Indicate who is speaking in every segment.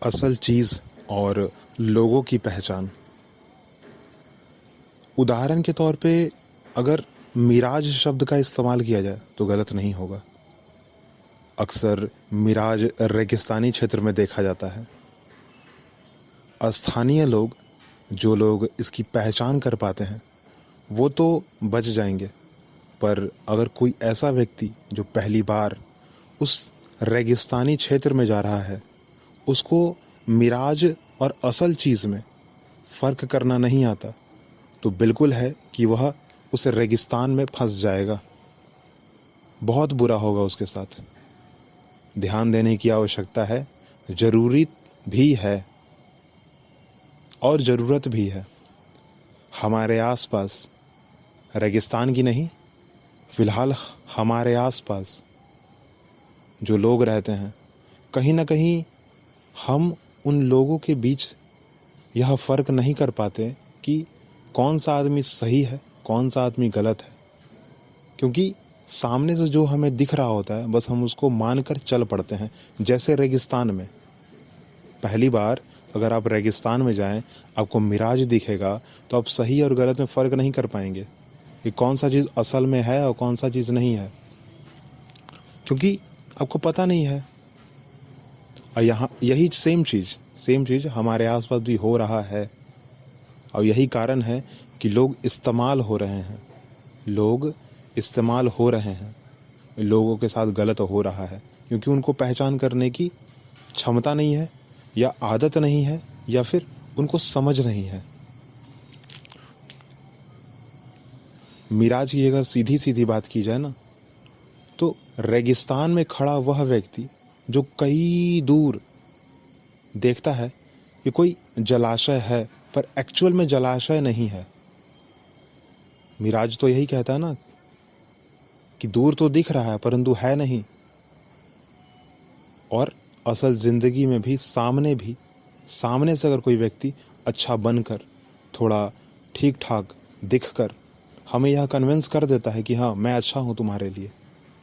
Speaker 1: असल चीज़ और लोगों की पहचान। उदाहरण के तौर पे अगर मिराज शब्द का इस्तेमाल किया जाए तो गलत नहीं होगा। अक्सर मिराज रेगिस्तानी क्षेत्र में देखा जाता है। स्थानीय लोग, जो लोग इसकी पहचान कर पाते हैं, वो तो बच जाएंगे, पर अगर कोई ऐसा व्यक्ति जो पहली बार उस रेगिस्तानी क्षेत्र में जा रहा है, उसको मिराज और असल चीज़ में फ़र्क करना नहीं आता, तो बिल्कुल है कि वह उस रेगिस्तान में फंस जाएगा। बहुत बुरा होगा उसके साथ। ध्यान देने की आवश्यकता है, ज़रूरी भी है और ज़रूरत भी है। हमारे आसपास रेगिस्तान की नहीं, फ़िलहाल हमारे आसपास जो लोग रहते हैं, कहीं ना कहीं हम उन लोगों के बीच यह फ़र्क नहीं कर पाते कि कौन सा आदमी सही है, कौन सा आदमी गलत है। क्योंकि सामने से जो हमें दिख रहा होता है, बस हम उसको मानकर चल पड़ते हैं। जैसे रेगिस्तान में पहली बार अगर आप रेगिस्तान में जाएं, आपको मिराज दिखेगा तो आप सही और गलत में फ़र्क नहीं कर पाएंगे कि कौन सा चीज़ असल में है और कौन सा चीज़ नहीं है, क्योंकि आपको पता नहीं है। और यहाँ यही सेम चीज़ हमारे आसपास भी हो रहा है। और यही कारण है कि लोग इस्तेमाल हो रहे हैं, लोगों के साथ गलत हो रहा है, क्योंकि उनको पहचान करने की क्षमता नहीं है, या आदत नहीं है, या फिर उनको समझ नहीं है। मिराज की अगर सीधी सीधी बात की जाए ना, तो रेगिस्तान में खड़ा वह व्यक्ति जो कई दूर देखता है कि कोई जलाशय है, पर एक्चुअल में जलाशय नहीं है। मिराज तो यही कहता है ना कि दूर तो दिख रहा है परंतु है नहीं। और असल ज़िंदगी में भी सामने से अगर कोई व्यक्ति अच्छा बनकर, थोड़ा ठीक ठाक दिखकर हमें यह कन्विंस कर देता है कि हाँ, मैं अच्छा हूँ तुम्हारे लिए,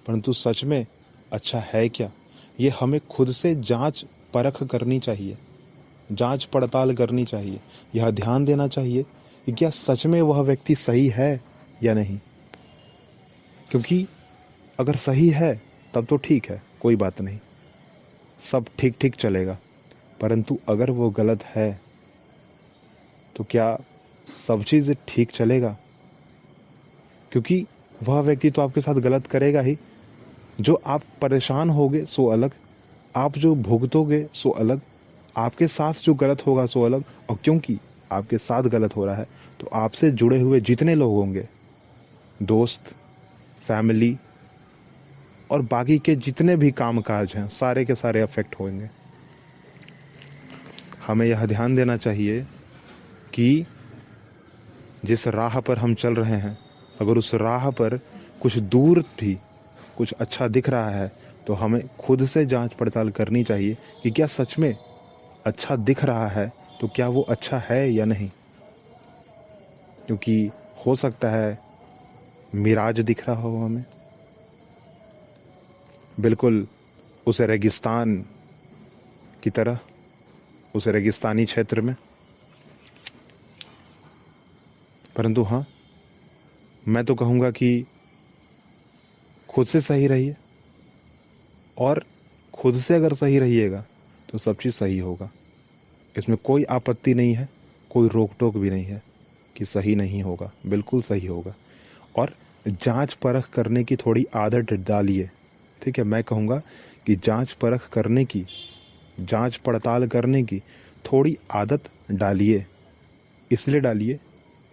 Speaker 1: परंतु सच में अच्छा है क्या, ये हमें खुद से जांच परख करनी चाहिए, जांच पड़ताल करनी चाहिए। यह ध्यान देना चाहिए कि क्या सच में वह व्यक्ति सही है या नहीं। क्योंकि अगर सही है तब तो ठीक है, कोई बात नहीं, सब ठीक ठीक चलेगा। परंतु अगर वो गलत है तो क्या सब चीज़ ठीक चलेगा? क्योंकि वह व्यक्ति तो आपके साथ गलत करेगा ही। जो आप परेशान होगे सो अलग, आप जो भुगतोगे सो अलग, आपके साथ जो गलत होगा सो अलग। और क्योंकि आपके साथ गलत हो रहा है तो आपसे जुड़े हुए जितने लोग होंगे, दोस्त, फैमिली और बाकी के जितने भी कामकाज हैं, सारे के सारे अफेक्ट होंगे। हमें यह ध्यान देना चाहिए कि जिस राह पर हम चल रहे हैं, अगर उस राह पर कुछ दूर भी कुछ अच्छा दिख रहा है तो हमें खुद से जांच पड़ताल करनी चाहिए कि क्या सच में अच्छा दिख रहा है, तो क्या वो अच्छा है या नहीं। क्योंकि हो सकता है मिराज दिख रहा हो हमें, बिल्कुल उस रेगिस्तान की तरह, उस रेगिस्तानी क्षेत्र में। परंतु हाँ, मैं तो कहूँगा कि खुद से सही रहिए, और खुद से अगर सही रहिएगा तो सब चीज़ सही होगा। इसमें कोई आपत्ति नहीं है, कोई रोक टोक भी नहीं है कि सही नहीं होगा, बिल्कुल सही होगा। और जांच परख करने की थोड़ी आदत डालिए, ठीक है। मैं कहूँगा कि जांच परख करने की, जांच पड़ताल करने की थोड़ी आदत डालिए। इसलिए डालिए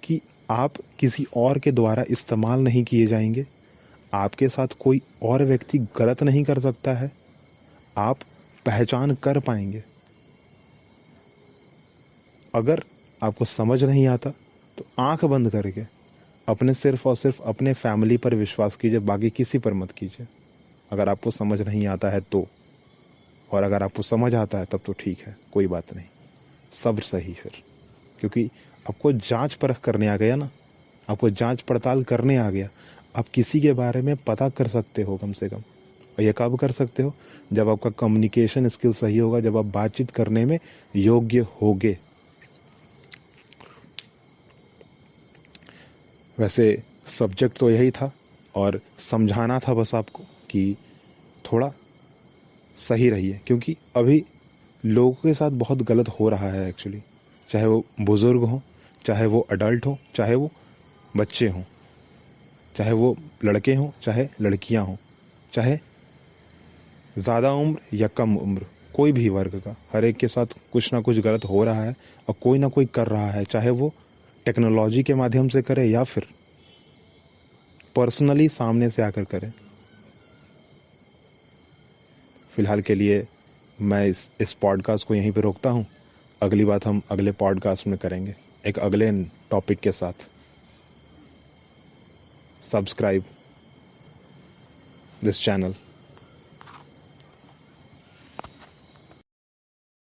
Speaker 1: कि आप किसी और के द्वारा इस्तेमाल नहीं किए जाएंगे, आपके साथ कोई और व्यक्ति गलत नहीं कर सकता है, आप पहचान कर पाएंगे। अगर आपको समझ नहीं आता तो आंख बंद करके अपने सिर्फ और सिर्फ अपने फैमिली पर विश्वास कीजिए, बाकी किसी पर मत कीजिए। अगर आपको समझ नहीं आता है तो, और अगर आपको समझ आता है तब तो ठीक है, कोई बात नहीं, सब सही फिर। क्योंकि आपको जांच परख करने आ गया ना, आपको जांच पड़ताल करने आ गया, आप किसी के बारे में पता कर सकते हो कम से कम। और ये कब कर सकते हो? जब आपका कम्युनिकेशन स्किल सही होगा, जब आप बातचीत करने में योग्य होगे। वैसे सब्जेक्ट तो यही था और समझाना था बस आपको कि थोड़ा सही रहिए, क्योंकि अभी लोगों के साथ बहुत गलत हो रहा है एक्चुअली। चाहे वो बुज़ुर्ग हों, चाहे वो अडल्ट हों, चाहे वो बच्चे हों, चाहे वो लड़के हों, चाहे लड़कियां हों, चाहे ज़्यादा उम्र या कम उम्र, कोई भी वर्ग का, हर एक के साथ कुछ ना कुछ गलत हो रहा है और कोई ना कोई कर रहा है, चाहे वो टेक्नोलॉजी के माध्यम से करे या फिर पर्सनली सामने से आकर करे। फ़िलहाल के लिए मैं इस पॉडकास्ट को यहीं पे रोकता हूँ। अगली बात हम अगले पॉडकास्ट में करेंगे एक अगले टॉपिक के साथ। Subscribe this channel.